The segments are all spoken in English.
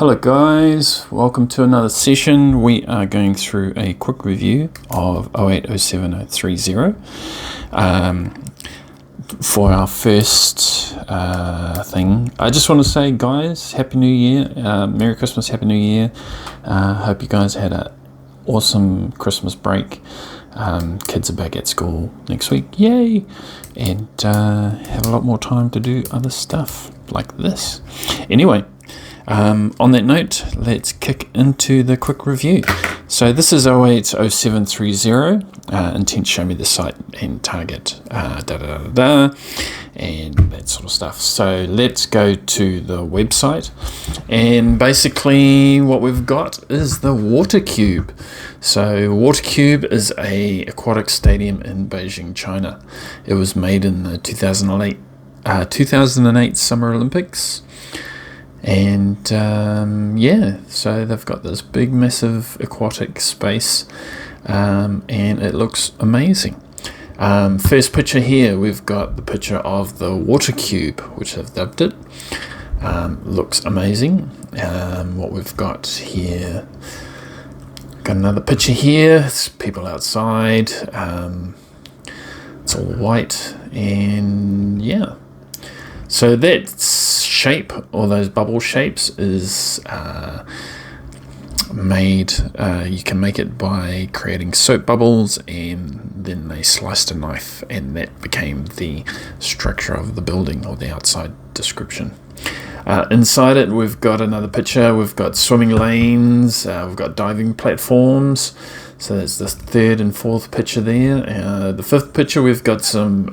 Hello guys, welcome to another session. We are going through a quick review of 080730 for our first thing. I just want to say, guys, Happy New Year, Merry Christmas, Happy New Year. Hope you guys had an awesome Christmas break. Kids are back at school next week, yay, and have a lot more time to do other stuff like this. Anyway, on that note, let's kick into the quick review. So this is 080730, intent show me the site and target, and that sort of stuff. So let's go to the website, and basically what we've got is the Water Cube. So Water Cube is a aquatic stadium in Beijing, China. It was made in the 2008 Summer Olympics. And yeah, so they've got this big massive aquatic space, and it looks amazing. First picture here, we've got the picture of the Water Cube, which I've dubbed it. Looks amazing. What we've got here, got another picture here. It's people outside. It's all white, and yeah. So that shape, or those bubble shapes, is made, you can make it by creating soap bubbles, and then they sliced a knife, and that became the structure of the building, or the outside description. Inside it, we've got another picture. We've got swimming lanes, we've got diving platforms. So there's the third and fourth picture there. The fifth picture, we've got some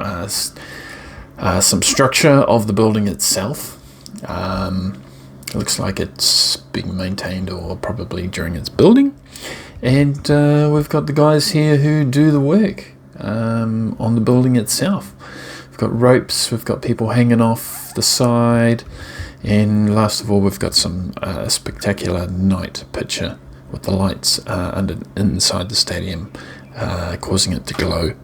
structure of the building itself. It looks like it's being maintained, or probably during its building. And we've got the guys here who do the work on the building itself. We've got ropes, we've got people hanging off the side, and last of all, we've got some spectacular night picture with the lights inside the stadium, causing it to glow.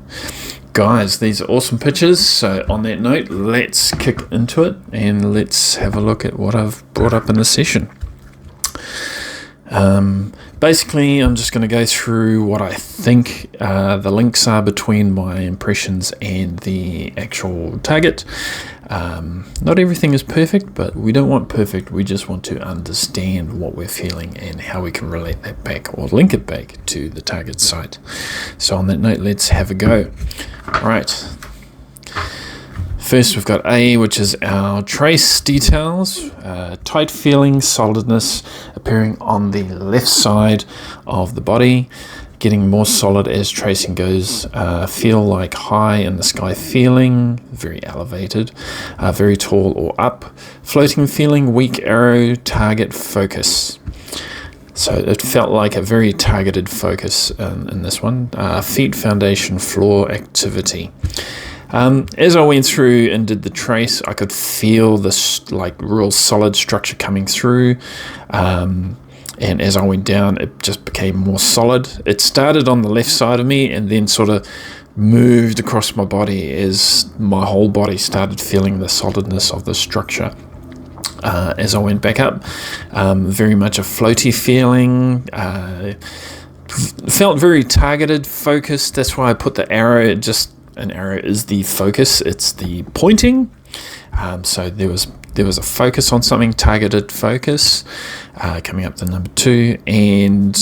Guys, these are awesome pictures. So on that note, let's kick into it, and let's have a look at what I've brought up in the session. Basically, I'm just going to go through what I think the links are between my impressions and the actual target. Not everything is perfect, but we don't want perfect. We just want to understand what we're feeling and how we can relate that back, or link it back to the target site. So on that note, let's have a go. All right. First, we've got A, which is our trace details. Tight feeling, solidness appearing on the left side of the body, getting more solid as tracing goes. Feel like high in the sky feeling, very elevated, very tall or up. Floating feeling, weak arrow, target focus. So it felt like a very targeted focus in this one. Feet, foundation, floor, activity. As I went through and did the trace, I could feel this like real solid structure coming through. And as I went down, it just became more solid. It started on the left side of me and then sort of moved across my body as my whole body started feeling the solidness of the structure. As I went back up, very much a floaty feeling, felt very targeted, focused. That's why I put the arrow. An arrow is the focus, it's the pointing. So there was a focus on something, targeted focus, coming up to number 2. And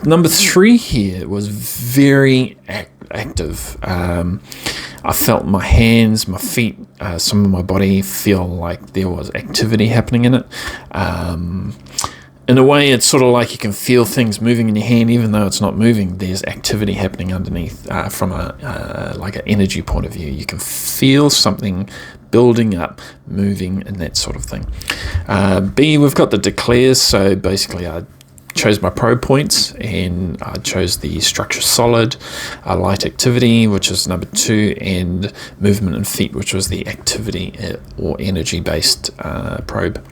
number 3 here was very active. I felt my hands, my feet, some of my body feel like there was activity happening in it. In a way, it's sort of like you can feel things moving in your hand, even though it's not moving. There's activity happening underneath from like an energy point of view. You can feel something building up, moving, and that sort of thing. B, we've got the declares. So basically, I chose my pro points, and I chose the structure solid, light activity, which is number 2, and movement and feet, which was the activity or energy based probe.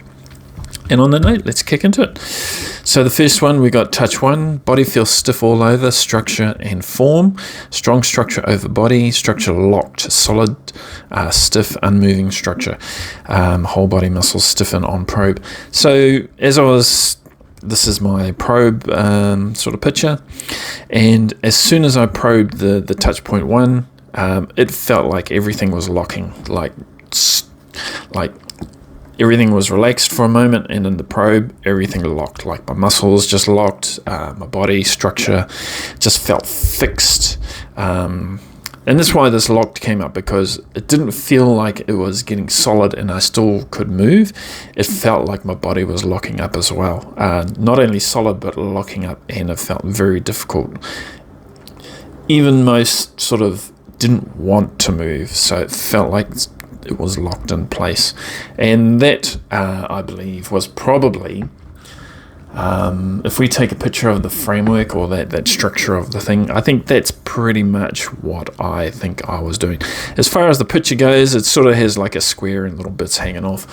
And on that note, let's kick into it. So the first one, we got touch 1. Body feels stiff all over, structure and form. Strong structure over body, structure locked, solid, stiff, unmoving structure. Whole body muscles stiffen on probe. So this is my probe sort of picture. And as soon as I probed the touch point 1, it felt like everything was locking, like everything was relaxed for a moment, and in the probe, everything locked. Like my muscles just locked, my body structure just felt fixed. And that's why this locked came up, because it didn't feel like it was getting solid and I still could move. It felt like my body was locking up as well. Not only solid, but locking up, and it felt very difficult. Even most sort of didn't want to move, so it felt like it was locked in place. And that, I believe, was probably, if we take a picture of the framework or that structure of the thing, I think that's pretty much what I think I was doing. As far as the picture goes, it sort of has like a square and little bits hanging off.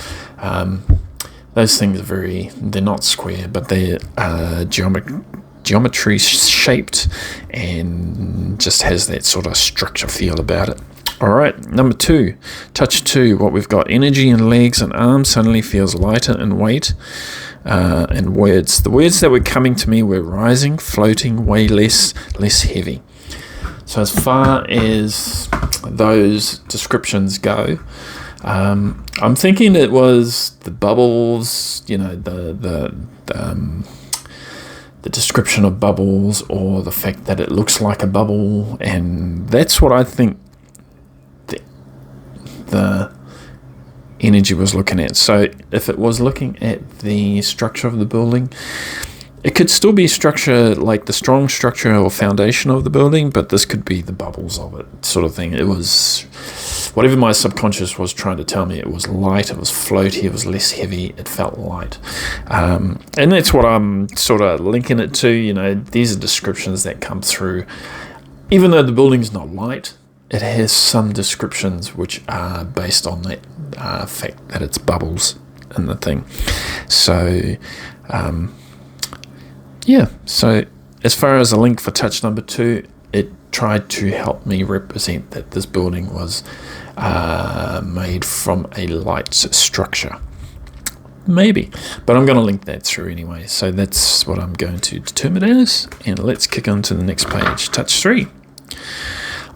Those things they're not square, but they're geometry shaped, and just has that sort of structure feel about it. All right, number 2, touch 2. What we've got, energy in legs and arms suddenly feels lighter in weight. And words. The words that were coming to me were rising, floating, way less heavy. So as far as those descriptions go, I'm thinking it was the bubbles, the description of bubbles, or the fact that it looks like a bubble, and that's what I think the energy was looking at. So if it was looking at the structure of the building, it could still be structure, like the strong structure or foundation of the building, but this could be the bubbles of it, sort of thing. It was whatever my subconscious was trying to tell me. It was light, it was floaty, it was less heavy, it felt light. And that's what I'm sort of linking it to. These are descriptions that come through. Even though the building's not light, it has some descriptions which are based on that fact that it's bubbles in the thing. So, so as far as a link for touch number 2, it tried to help me represent that this building was made from a light structure. Maybe, but I'm going to link that through anyway. So that's what I'm going to determine it as. And let's kick on to the next page. Touch 3.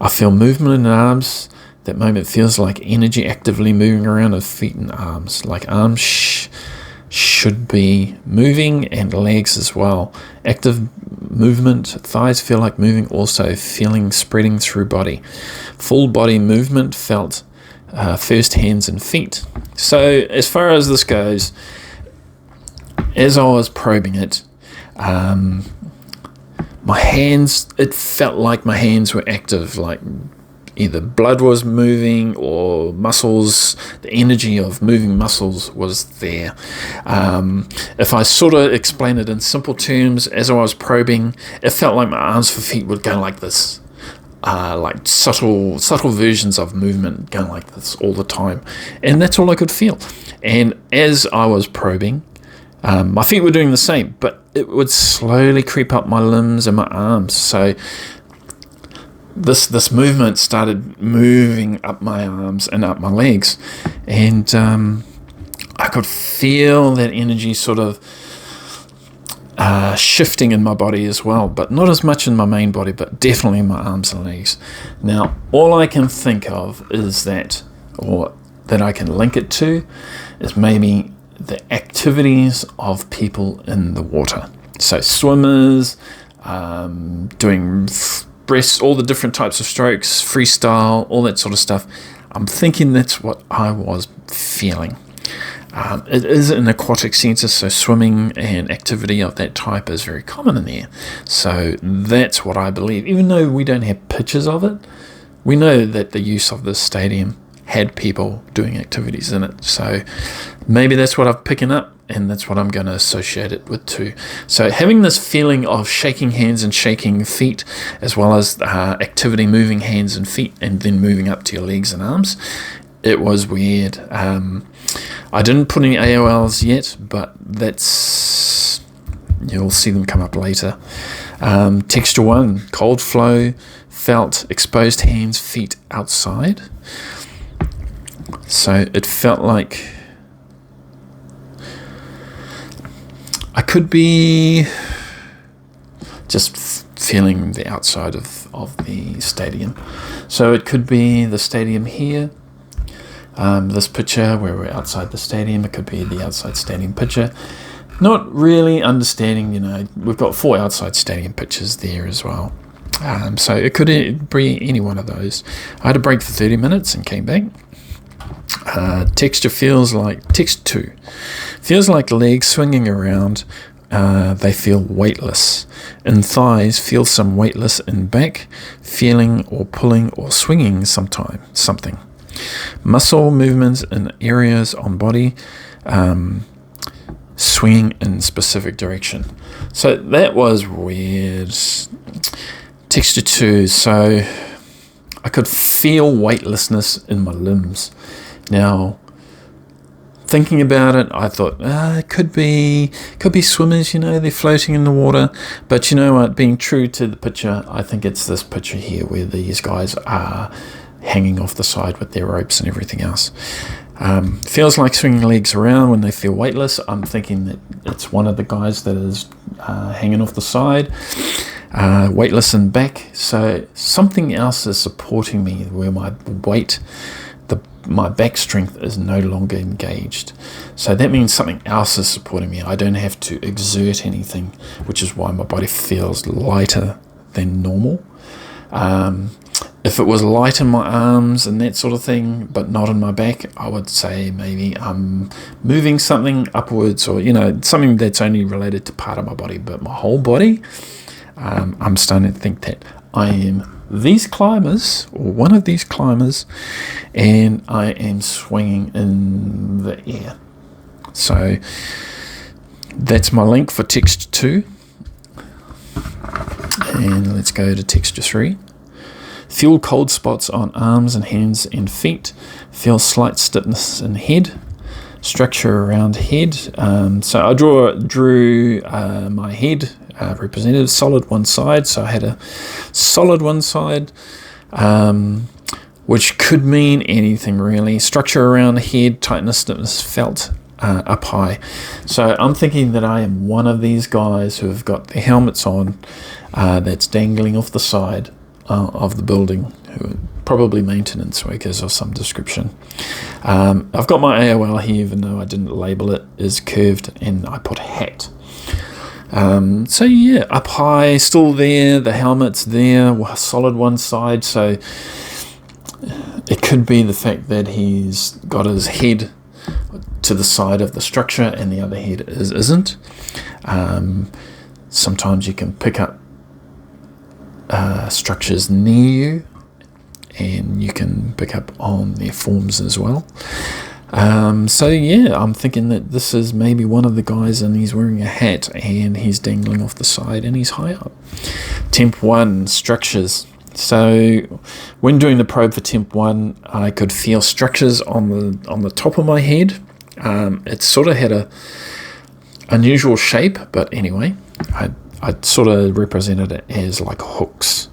I feel movement in the arms. That moment feels like energy actively moving around of feet and arms. Like arms should be moving, and legs as well. Active movement. Thighs feel like moving also. Feeling spreading through body. Full body movement felt. First hands and feet. So as far as this goes, as I was probing it, my hands, it felt like my hands were active, like either blood was moving or muscles, the energy of moving muscles was there. If I sort of explain it in simple terms, as I was probing, it felt like my arms for feet would go like this. Like subtle versions of movement going like this all the time. And that's all I could feel. And as I was probing, my feet were doing the same, but it would slowly creep up my limbs and my arms. So this movement started moving up my arms and up my legs. And I could feel that energy sort of shifting in my body as well, but not as much in my main body, but definitely in my arms and legs. Now, all I can think of is that, or that I can link it to, is maybe the activities of people in the water. So swimmers, doing breasts, all the different types of strokes, freestyle, all that sort of stuff. I'm thinking that's what I was feeling. It is an aquatic centre, so swimming and activity of that type is very common in there. So that's what I believe. Even though we don't have pictures of it, we know that the use of this stadium had people doing activities in it. So maybe that's what I'm picking up, and that's what I'm going to associate it with too. So having this feeling of shaking hands and shaking feet, as well as activity moving hands and feet, and then moving up to your legs and arms, it was weird. I didn't put any AOLs yet, but you'll see them come up later. Texture 1, cold flow, felt, exposed hands, feet outside. So it felt like I could be just feeling the outside of the stadium. So it could be the stadium here, this picture where we're outside the stadium. It could be the outside stadium picture. Not really understanding, we've got 4 outside stadium pictures there as well. So it could be any one of those. I had a break for 30 minutes and came back. Texture 2 feels like legs swinging around. They feel weightless. In thighs, feel some weightless in back, feeling or pulling or swinging something. Muscle movements in areas on body, swinging in specific direction. So that was weird. Texture 2, so I could feel weightlessness in my limbs. Now, thinking about it, I thought, it could be swimmers, they're floating in the water. But you know what, being true to the picture, I think it's this picture here where these guys are hanging off the side with their ropes and everything else. Feels like swinging legs around when they feel weightless. I'm thinking that it's one of the guys that is hanging off the side, weightless in back. So something else is supporting me where my weight, my back strength is no longer engaged. So that means something else is supporting me. I don't have to exert anything, which is why my body feels lighter than normal. If it was light in my arms and that sort of thing, but not in my back, I would say maybe I'm moving something upwards, or something that's only related to part of my body, but my whole body, I'm starting to think that I am these climbers, or one of these climbers, and I am swinging in the air. So that's my link for texture 2. And let's go to texture 3. Feel cold spots on arms and hands and feet. Feel slight stiffness in head. Structure around head. So I drew my head represented solid one side. So I had a solid one side, which could mean anything really. Structure around the head, tightness, stiffness felt up high. So I'm thinking that I am one of these guys who have got the helmets on, that's dangling off the side of the building, who are probably maintenance workers of some description. I've got my AOL here, even though I didn't label it, is curved, and I put hat. So yeah, up high, still there, the helmet's there, solid one side, so it could be the fact that he's got his head to the side of the structure and the other head isn't. Sometimes you can pick up structures near you, and you can pick up on their forms as well. So yeah, I'm thinking that this is maybe one of the guys, and he's wearing a hat and he's dangling off the side and he's high up. Temp 1, structures. So when doing the probe for Temp 1, I could feel structures on the top of my head. It sort of had a unusual shape, but anyway, I sort of represented it as like hooks,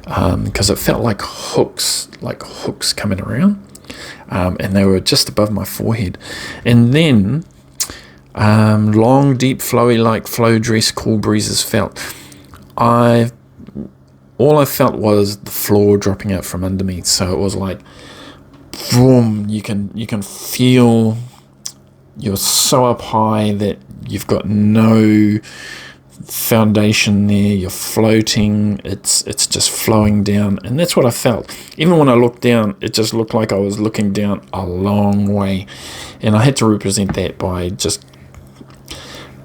because it felt like hooks coming around, and they were just above my forehead. And then long, deep, flowy, like flow dress, cool breezes felt. All I felt was the floor dropping out from under me. So it was like, boom, you can feel you're so up high that you've got no foundation there, you're floating, it's just flowing down, and that's what I felt. Even when I looked down, it just looked like I was looking down a long way, and I had to represent that by just,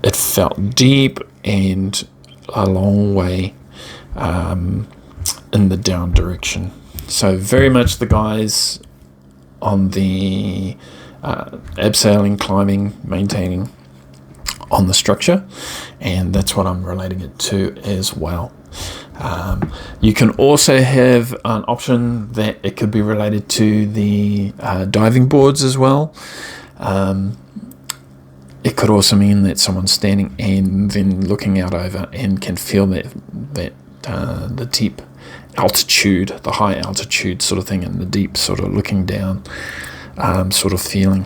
it felt deep and a long way in the down direction. So very much the guys on the abseiling, climbing, maintaining on the structure, and that's what I'm relating it to as well. You can also have an option that it could be related to the diving boards as well. It could also mean that someone's standing and then looking out over and can feel that the deep altitude, the high altitude sort of thing, and the deep sort of looking down sort of feeling.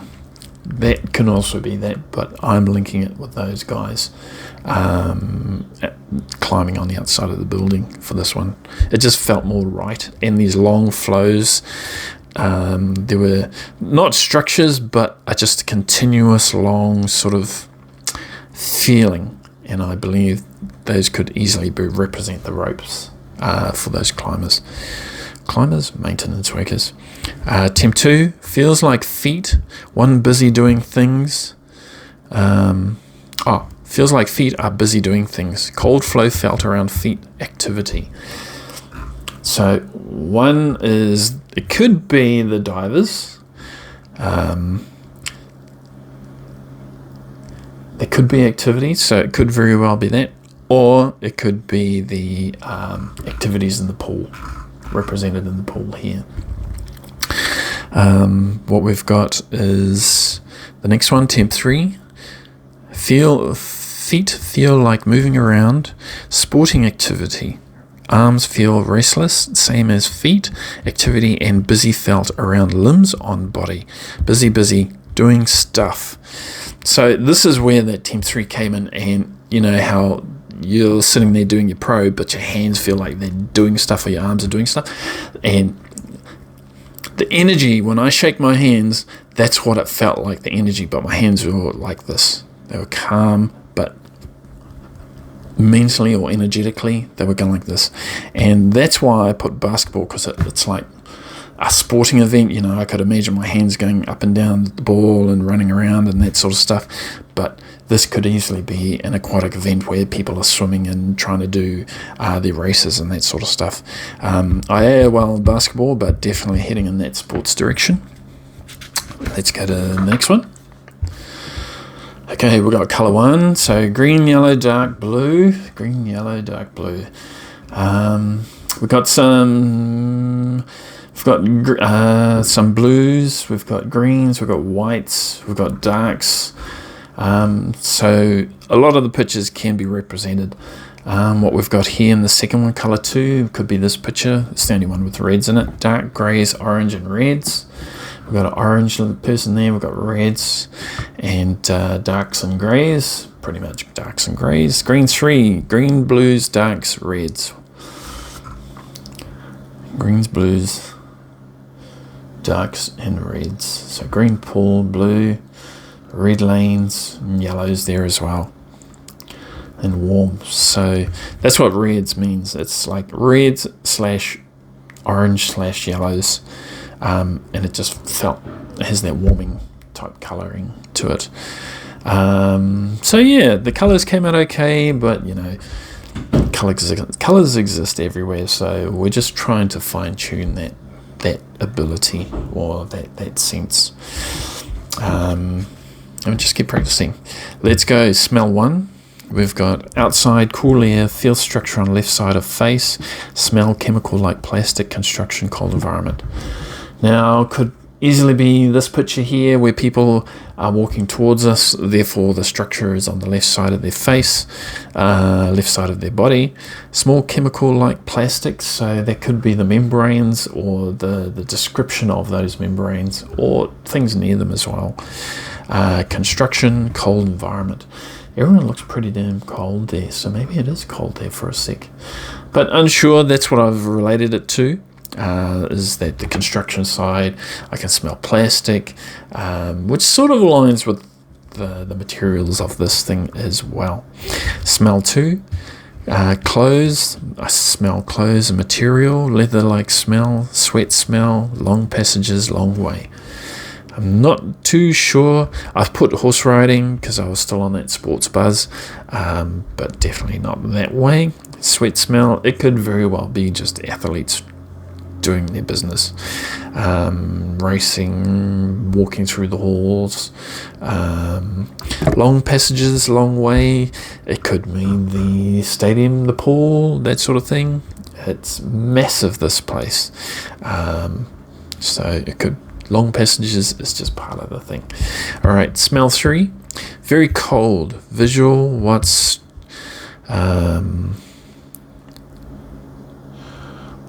That can also be that, but I'm linking it with those guys climbing on the outside of the building for this one. It just felt more right. And these long flows, there were not structures, but just a continuous long sort of feeling. And I believe those could easily represent the ropes for those climbers, maintenance workers. Temp 2, feels like feet, one busy doing things. Feels like feet are busy doing things. Cold flow felt around feet activity. So one is, it could be the divers. There could be activity, so it could very well be that. Or it could be the activities in the pool, represented in the pool here. What we've got is the next one, temp 3. Feet feel like moving around, sporting activity. Arms feel restless, same as feet. Activity and busy felt around limbs on body. Busy, doing stuff. So this is where that temp 3 came in, and you know how you're sitting there doing your probe, but your hands feel like they're doing stuff, or your arms are doing stuff. And the energy, when I shake my hands, that's what it felt like, the energy, but my hands were like this. They were calm, but mentally or energetically, they were going like this. And that's why I put basketball, because it's like a sporting event. You know, I could imagine my hands going up and down the ball and running around and that sort of stuff. But this could easily be an aquatic event where people are swimming and trying to do their races and that sort of stuff. I am well in basketball, but definitely heading in that sports direction. Let's go to the next one. Okay, we've got colour 1, so green, yellow, dark blue. Green, yellow, dark blue. We've got some blues, we've got greens, we've got whites, we've got darks. So a lot of the pictures can be represented. What we've got here in the second one, colour 2, could be this picture. It's the only one with reds in it. Dark greys, orange and reds. We've got an orange person there, we've got reds and darks and greys, pretty much darks and greys. Green 3, green, blues, darks, reds. Greens, blues, darks and reds. So green pool, blue, red lanes, and yellows there as well. And warm. So that's what reds means. It's like reds / orange / yellows. And it just has that warming type colouring to it. So yeah, the colours came out okay, but you know, colours exist everywhere, so we're just trying to fine tune that ability or that sense. And just keep practicing. Let's go smell 1. We've got outside, cool air, feel structure on left side of face, smell chemical like plastic, construction, cold environment. Now, could easily be this picture here where people are walking towards us, therefore the structure is on the left side of their face, left side of their body. Small chemical like plastics, so that could be the membranes or the description of those membranes or things near them as well. Construction, cold environment. Everyone looks pretty damn cold there, so maybe it is cold there for a sec. But unsure, that's what I've related it to. Is that the construction side. I can smell plastic, which sort of aligns with the materials of this thing as well. Smell 2, clothes. I smell clothes and material, leather-like smell, sweat smell, long passages, long way. I'm not too sure. I've put horse riding because I was still on that sports buzz, but definitely not that way. Sweat smell, it could very well be just athletes doing their business, racing, walking through the halls. Long passages, long way, it could mean the stadium, the pool, that sort of thing. It's massive, this place, so it could long passages is just part of the thing. All right, smell 3, very cold. Visual, what's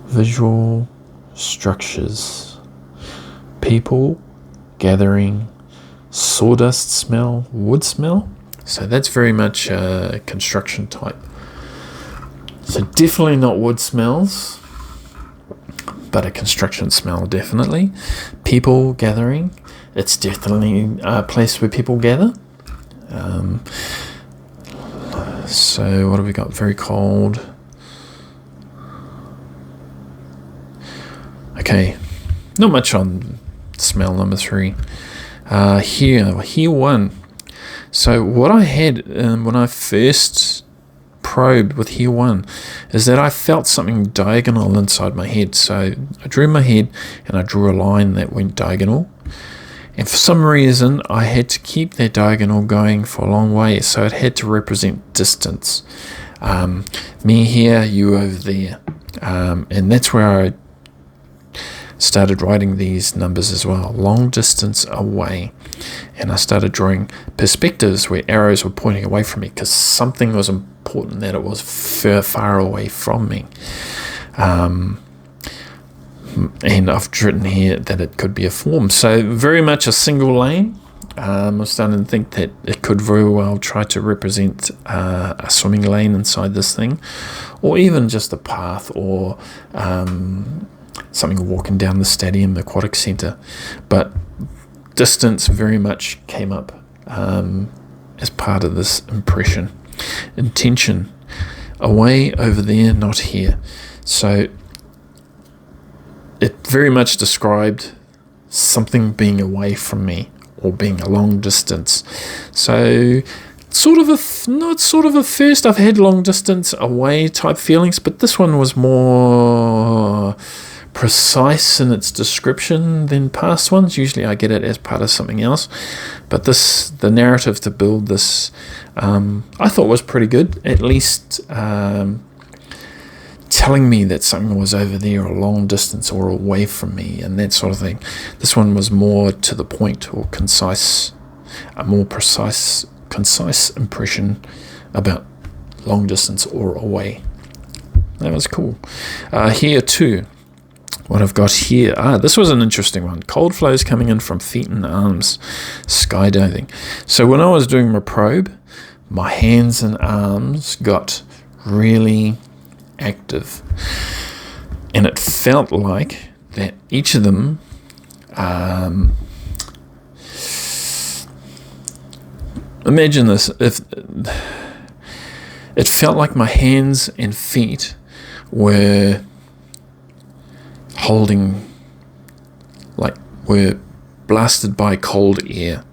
visual structures, people, gathering, sawdust smell, wood smell. So that's very much a construction type. So definitely not wood smells, but a construction smell definitely. People gathering, it's definitely a place where people gather. So what have we got? Very cold. Okay, not much on smell number 3. Here 1. So what I had when I first probed with here 1 is that I felt something diagonal inside my head. So I drew my head and I drew a line that went diagonal. And for some reason, I had to keep that diagonal going for a long way. So it had to represent distance. Me here, you over there. And that's where I started writing these numbers as well. Long distance away. And I started drawing perspectives where arrows were pointing away from me because something was important that it was far away from me. And I've written here that it could be a form. So very much a single lane. I'm starting to think that it could very well try to represent a swimming lane inside this thing, or even just a path, or something walking down the stadium aquatic centre. But distance very much came up as part of this impression. Intention, away over there, not here. So it very much described something being away from me or being a long distance. So not sort of a first. I've had long distance away type feelings, but this one was more precise in its description than past ones. Usually I get it as part of something else, but the narrative to build this I thought was pretty good, at least telling me that something was over there a long distance or away from me and that sort of thing. This one was more to the point, or concise, a more precise, concise impression about long distance or away. That was cool. Here too, what I've got here, this was an interesting one. Cold flows coming in from feet and arms, skydiving. So when I was doing my probe, my hands and arms got really active, and it felt like that each of them imagine this, if it felt like my hands and feet were were blasted by cold air,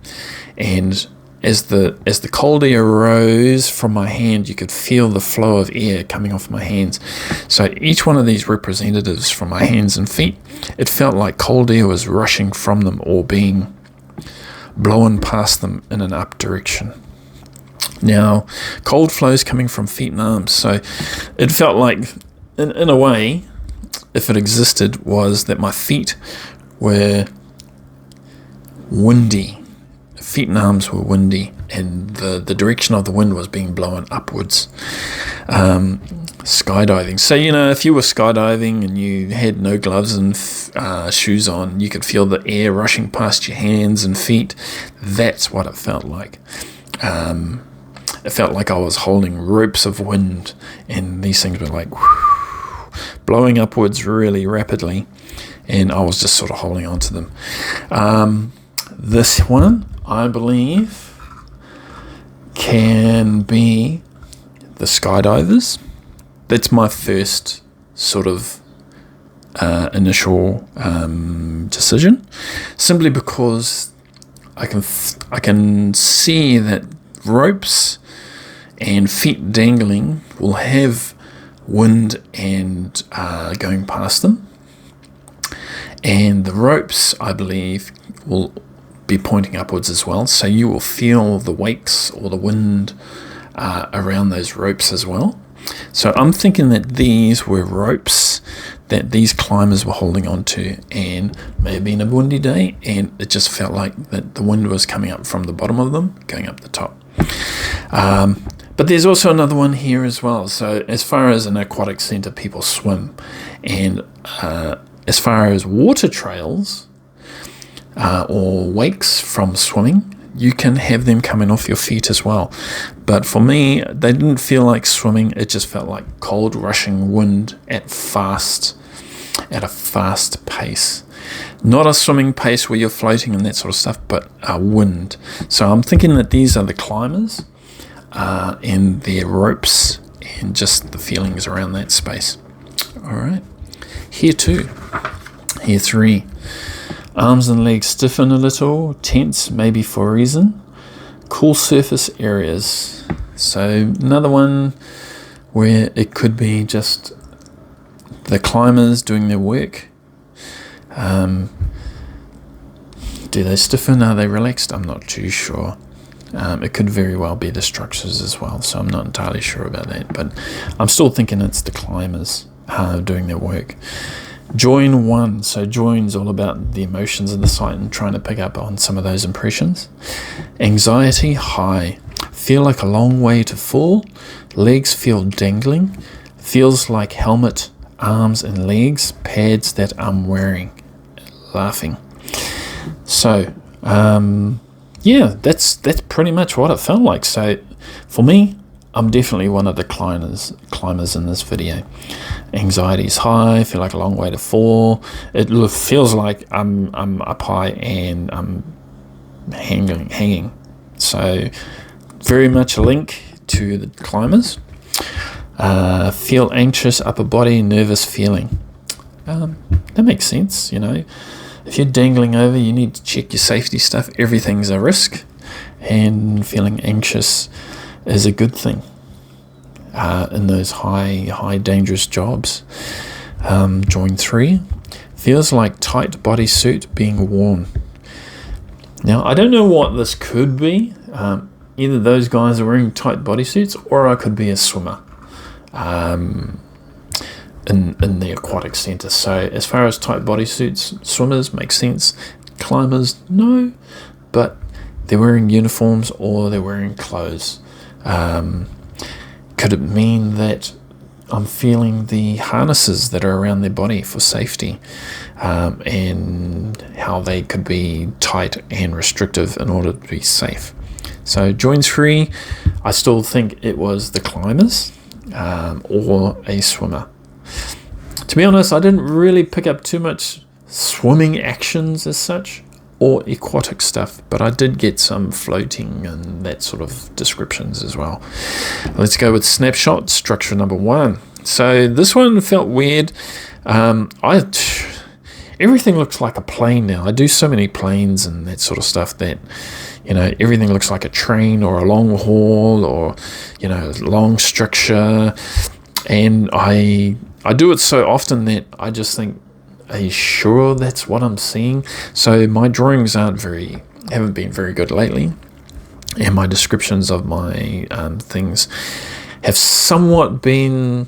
and as the cold air rose from my hand, you could feel the flow of air coming off my hands. So each one of these representatives from my hands and feet, it felt like cold air was rushing from them or being blown past them in an up direction. Now, cold flows coming from feet and arms. So it felt like, in a way, if it existed, was that my feet were windy. Feet and arms were windy, and the direction of the wind was being blown upwards. Skydiving. So, if you were skydiving and you had no gloves and shoes on, you could feel the air rushing past your hands and feet. That's what it felt like. It felt like I was holding ropes of wind, and these things were like blowing upwards really rapidly, and I was just sort of holding on to them. This one, I believe, can be the skydivers. That's my first sort of initial decision, simply because I can see that ropes and feet dangling will have wind and going past them, and the ropes, I believe, will be pointing upwards as well, so you will feel the wakes or the wind around those ropes as well. So I'm thinking that these were ropes that these climbers were holding on to, and may have been a windy day, and it just felt like that the wind was coming up from the bottom of them, going up the top. But there's also another one here as well. So as far as an aquatic centre, people swim, and as far as water trails or wakes from swimming, you can have them coming off your feet as well. But for me, they didn't feel like swimming. It just felt like cold rushing wind at a fast pace. Not a swimming pace where you're floating and that sort of stuff, but a wind. So I'm thinking that these are the climbers and their ropes and just the feelings around that space. All right. Here 2. Here 3. Arms and legs stiffen a little, tense maybe for a reason. Cool surface areas. So another one where it could be just the climbers doing their work. Do they stiffen? Are they relaxed? I'm not too sure. It could very well be the structures as well, so I'm not entirely sure about that. But I'm still thinking it's the climbers doing their work. Join 1. So join's all about the emotions of the site and trying to pick up on some of those impressions. Anxiety high. Feel like a long way to fall. Legs feel dangling. Feels like helmet, arms and legs, pads that I'm wearing. Laughing. So, yeah, that's pretty much what it felt like. So for me, I'm definitely one of the climbers in this video. Anxiety is high, feel like a long way to fall. It feels like I'm up high and I'm hanging. So very much a link to the climbers. Feel anxious, upper body, nervous feeling. That makes sense, you know. If you're dangling over, you need to check your safety stuff. Everything's a risk, and feeling anxious is a good thing in those high dangerous jobs. Join 3. Feels like tight bodysuit being worn. Now, I don't know what this could be. Either those guys are wearing tight bodysuits, or I could be a swimmer in the aquatic centre. So as far as tight bodysuits, swimmers make sense. Climbers, no. But they're wearing uniforms or they're wearing clothes. Could it mean that I'm feeling the harnesses that are around their body for safety, and how they could be tight and restrictive in order to be safe? So join 3, I still think it was the climbers or a swimmer. To be honest, I didn't really pick up too much swimming actions as such, or aquatic stuff, but I did get some floating and that sort of descriptions as well. Let's go with snapshot, structure number 1. So this one felt weird. Everything looks like a plane now. I do so many planes and that sort of stuff that, you know, everything looks like a train or a long haul or, you know, long structure. And I do it so often that I just think, are you sure that's what I'm seeing? So my drawings haven't been very good lately, and my descriptions of my things have somewhat been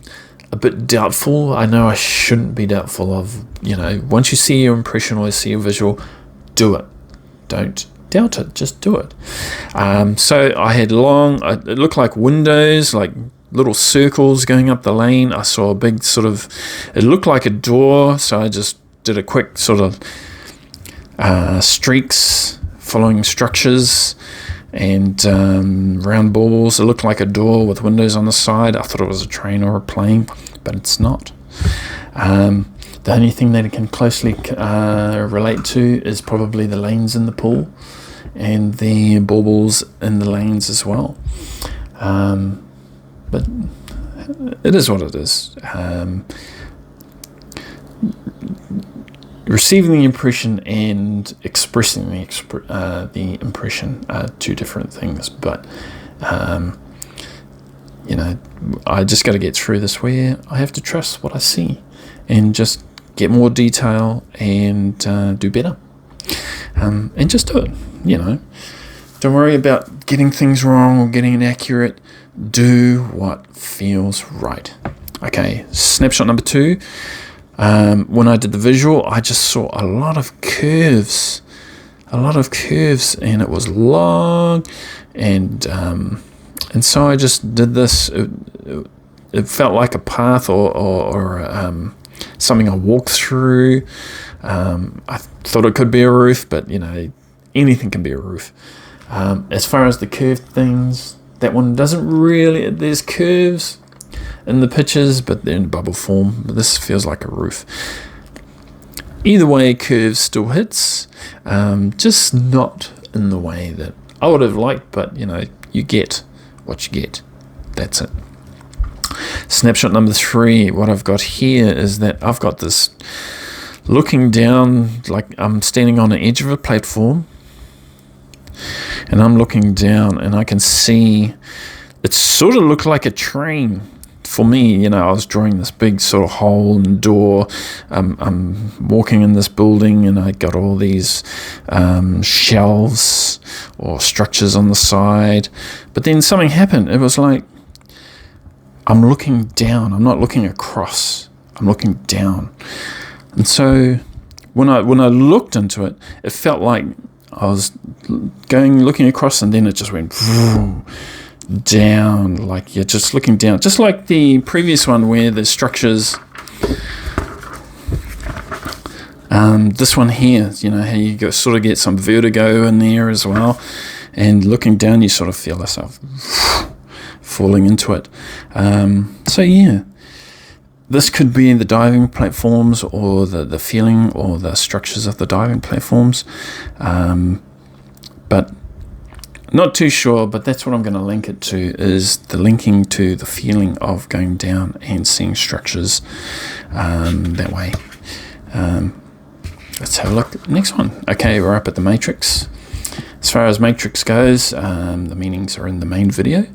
a bit doubtful. I know I shouldn't be doubtful of, you know, once you see your impression or see a visual, do it. Don't doubt it, just do it. So I had it looked like windows, like little circles going up the lane. I saw a big it looked like a door, so I just did a quick sort of streaks following structures and round balls. It looked like a door with windows on the side. I thought it was a train or a plane, but it's not. The only thing that it can closely relate to is probably the lanes in the pool and the baubles in the lanes as well. But it is what it is. Receiving the impression and expressing the impression are two different things. But, you know, I just got to get through this where I have to trust what I see and just get more detail and do better. And just do it, you know. Don't worry about getting things wrong or getting inaccurate. Do what feels right. Okay, snapshot number 2. When I did the visual, I just saw a lot of curves, and it was long, and so I just did this. It felt like a path or something I walked through. I thought it could be a roof, but anything can be a roof. As far as the curved things, that one doesn't really. There's curves in the pictures, but they're in bubble form. This feels like a roof. Either way, curves still hits, just not in the way that I would have liked, but you get what you get. That's it. Snapshot number 3, what I've got here is that I've got this looking down, like I'm standing on the edge of a platform, and I'm looking down, and I can see it sort of looked like a train. For me, I was drawing this big sort of hole and door. I'm walking in this building, and I got all these shelves or structures on the side. But then something happened. It was like I'm looking down. I'm not looking across. I'm looking down. And so when I looked into it, it felt like I was looking across, and then it just went down, like you're just looking down, just like the previous one where the structures. This one here, how you sort of get some vertigo in there as well, and looking down, you sort of feel yourself falling into it. So yeah, this could be the diving platforms, or the feeling, or the structures of the diving platforms, but not too sure. But that's what I'm going to link it to, is the linking to the feeling of going down and seeing structures that way. Let's have a look. Next one. Okay, we're up at the matrix. As far as matrix goes, the meanings are in the main video,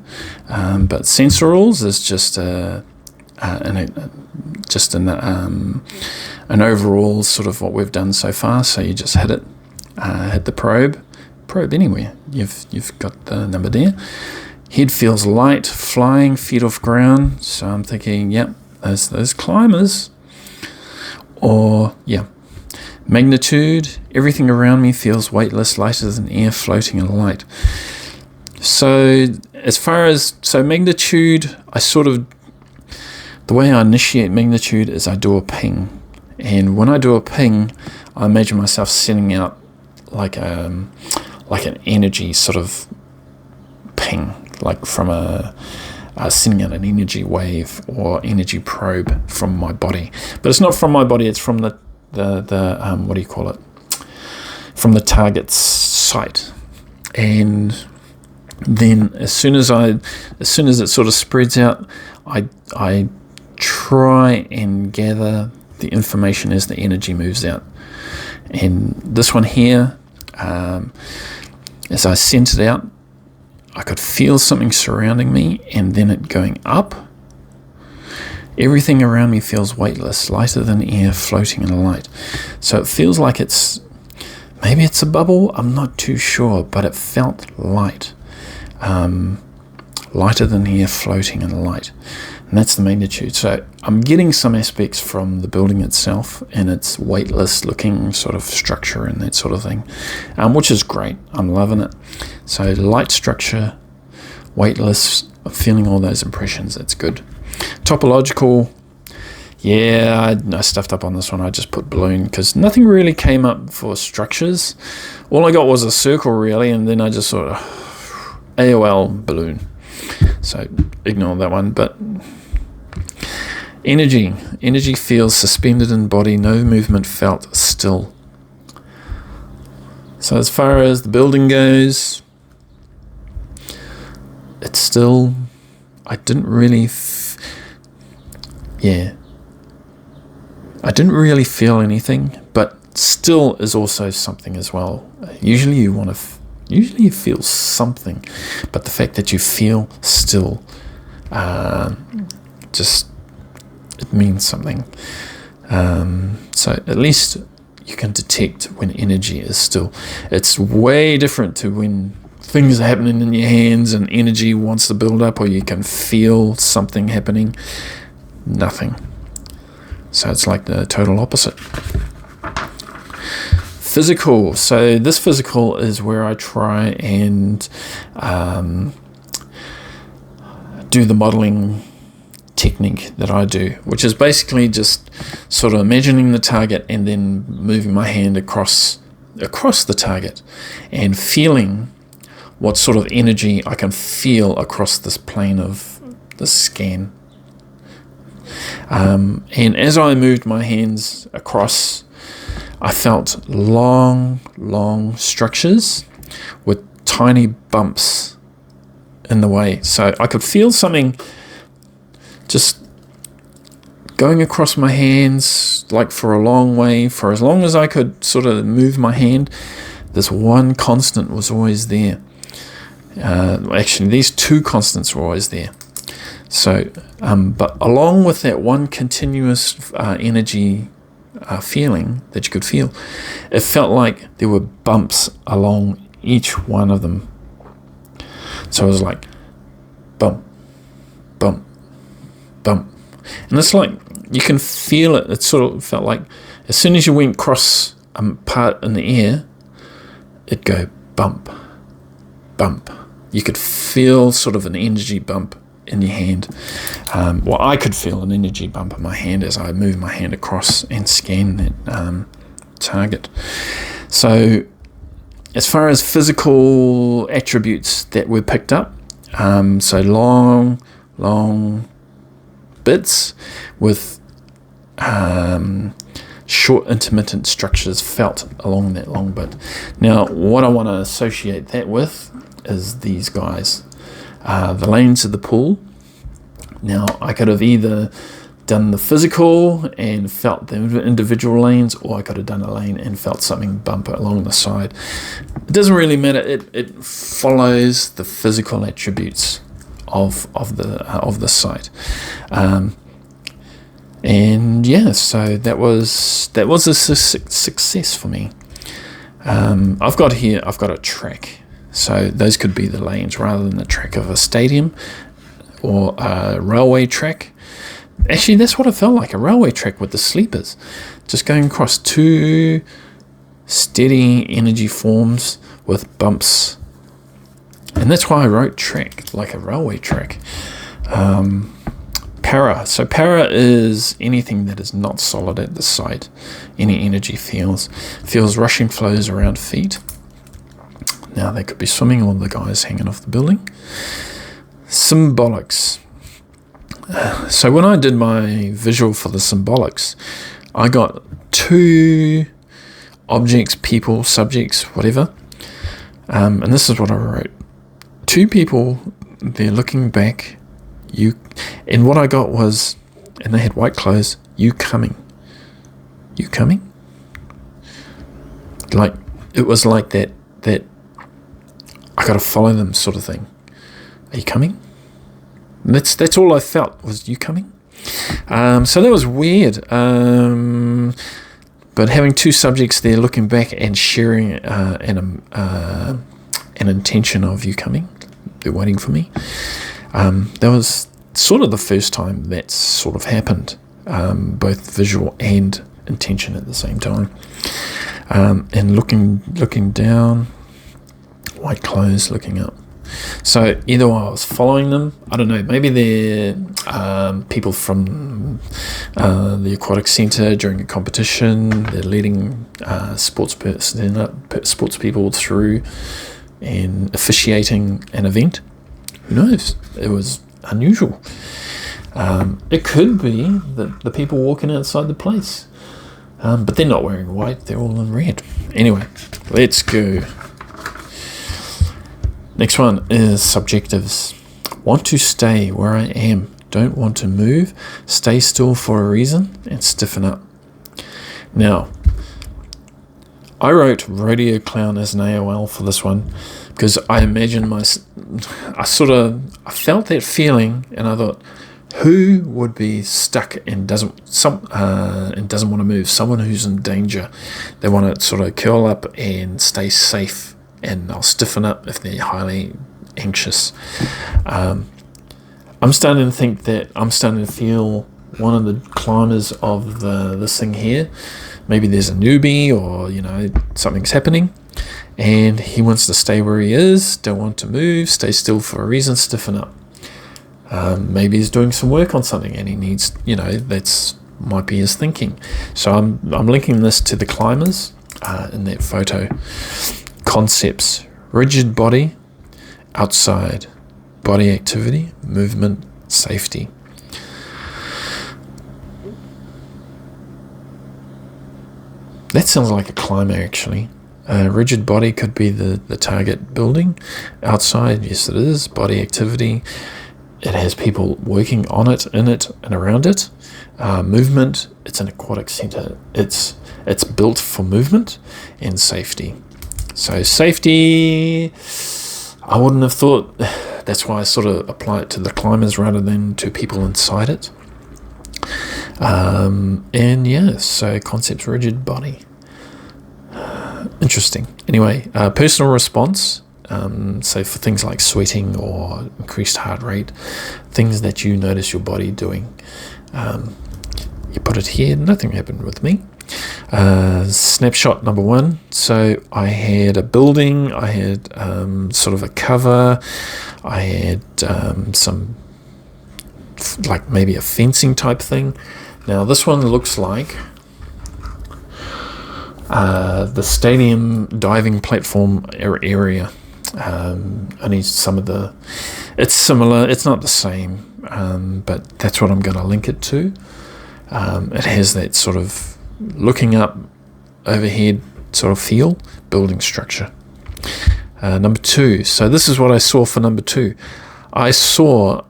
but sensor rules is just an overall sort of what we've done so far. So you just hit it, hit the probe anywhere. You've got the number there. Head feels light, flying, feet off ground. So I'm thinking, yep, those climbers. Or yeah, magnitude. Everything around me feels weightless, lighter than air, floating in light. So as far as magnitude, the way I initiate magnitude is I do a ping, and when I do a ping, I imagine myself sending out like an energy sort of ping, like from sending out an energy wave or energy probe from my body. But it's not from my body; it's from the what do you call it? From the target's site. And then as soon as it sort of spreads out, I try and gather the information as the energy moves out. And this one here, as I sent it out, I could feel something surrounding me, and then it going up. Everything around me feels weightless, lighter than air, floating in light. So it feels like maybe it's a bubble, I'm not too sure, but it felt light. Lighter than air, floating in light. And that's the magnitude. So I'm getting some aspects from the building itself and its weightless looking sort of structure and that sort of thing, which is great. I'm loving it. So light structure, weightless, I'm feeling all those impressions. That's good. Topological, yeah, I stuffed up on this one. I just put balloon because nothing really came up for structures. All I got was a circle really, and then I just sort of AOL balloon. So ignore that one. But energy feels suspended in body, no movement felt, still. So as far as the building goes, it's still, I didn't really feel anything, but still is also something as well. Usually you feel something, but the fact that you feel still, it means something. So at least you can detect when energy is still. It's way different to when things are happening in your hands and energy wants to build up, or you can feel something happening. Nothing. So it's like the total opposite. Physical. So this physical is where I try and do the modeling technique that I do, which is basically just sort of imagining the target and then moving my hand across the target and feeling what sort of energy I can feel across this plane of the scan. And as I moved my hands across, I felt long structures with tiny bumps in the way. So I could feel something just going across my hands, like for a long way, for as long as I could sort of move my hand. This one constant was always there. Actually, these two constants were always there. So, but along with that one continuous energy feeling that you could feel, it felt like there were bumps along each one of them. So it was like bump, bump, bump. And it's like, you can feel it. It sort of felt like as soon as you went across a part in the air, it'd go bump, bump. You could feel sort of an energy bump in your hand. Well, I could feel an energy bump in my hand as I moved my hand across and scanned that target. So as far as physical attributes that were picked up, so long bits with short intermittent structures felt along that long bit. Now, what I want to associate that with is these guys, the lanes of the pool. Now, I could have either done the physical and felt the individual lanes, or I could have done a lane and felt something bump along the side. It doesn't really matter. It follows the physical attributes of the site. And yeah, so that was a success for me. I've got a track. So those could be the lanes rather than the track of a stadium or a railway track. Actually, that's what it felt like, a railway track with the sleepers. Just going across two steady energy forms with bumps. And that's why I wrote track, like a railway track. Para. So para is anything that is not solid at the site. Any energy feels rushing flows around feet. Now, they could be swimming or the guys hanging off the building. Symbolics. So when I did my visual for the symbolics, I got two objects, people, subjects, whatever. And this is what I wrote. Two people, they're looking back. And what I got was, and they had white clothes, you coming. You coming? Like, it was like that I got to follow them sort of thing. Are you coming? And that's all I felt was you coming. So that was weird. But having two subjects there looking back and sharing an intention of you coming, they're waiting for me. That was sort of the first time that sort of happened, both visual and intention at the same time. And looking down, white clothes, looking up. So either I was following them, I don't know, maybe they're people from the aquatic centre during a competition, they're leading sports people through and officiating an event. Who knows? It was unusual. It could be that the people walking outside the place, but they're not wearing white, they're all in red. Anyway, let's go. Next one is subjectives. Want to stay where I am. Don't want to move. Stay still for a reason and stiffen up. Now, I wrote rodeo clown as an AOL for this one because I imagined I felt that feeling and I thought, who would be stuck and doesn't want to move? Someone who's in danger. They want to sort of curl up and stay safe and they'll stiffen up if they're highly anxious. I'm starting to think that I'm starting to feel one of the climbers of this thing here. Maybe there's a newbie, or something's happening, and he wants to stay where he is, don't want to move, stay still for a reason, stiffen up. Maybe he's doing some work on something and he needs, that's might be his thinking. So I'm linking this to the climbers in that photo. Concepts: rigid body, outside, body activity, movement, safety. That sounds like a climber, actually. Rigid body could be the target building. Outside, yes it is, body activity. It has people working on it, in it, and around it. Movement, it's an aquatic centre. It's built for movement and safety. So safety, I wouldn't have thought, that's why I sort of apply it to the climbers rather than to people inside it. And yeah, so concepts, rigid body. Interesting. Anyway, personal response. So for things like sweating or increased heart rate, things that you notice your body doing. You put it here, nothing happened with me. Snapshot number 1. So I had a building, I had sort of a cover, I had some like maybe a fencing type thing. Now this one looks like the stadium diving platform area. Only some of the, it's similar, it's not the same, but that's what I'm going to link it to. It has that sort of looking up overhead sort of feel, building structure. Number 2, so this is what I saw for number 2. I saw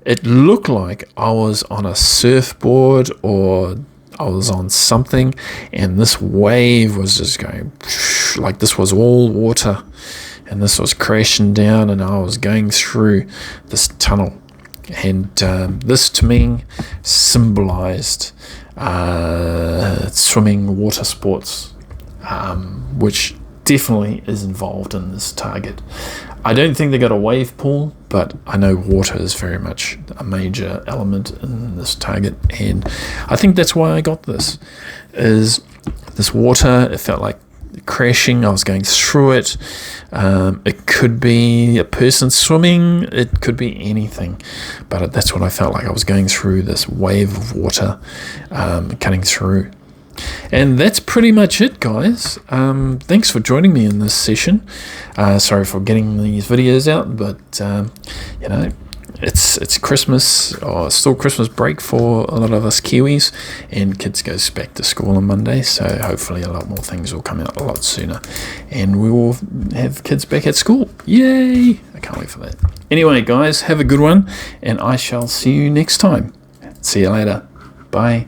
it looked like I was on a surfboard or I was on something, and this wave was just going like this was all water, and this was crashing down, and I was going through this tunnel. And this to me symbolized swimming, water sports, which definitely is involved in this target. I don't think they got a wave pool, but I know water is very much a major element in this target, and I think that's why I got this. Is this water, it felt like crashing, I was going through it. It could be a person swimming, it could be anything, but that's what I felt like. I was going through this wave of water, cutting through. And that's pretty much it, guys. Thanks for joining me in this session. Sorry for getting these videos out, but it's Christmas, or still Christmas break for a lot of us Kiwis, and kids goes back to school on Monday, so hopefully a lot more things will come out a lot sooner, and we will have kids back at school. Yay! I can't wait for that. Anyway, guys, have a good one, and I shall see you next time. See you later. Bye.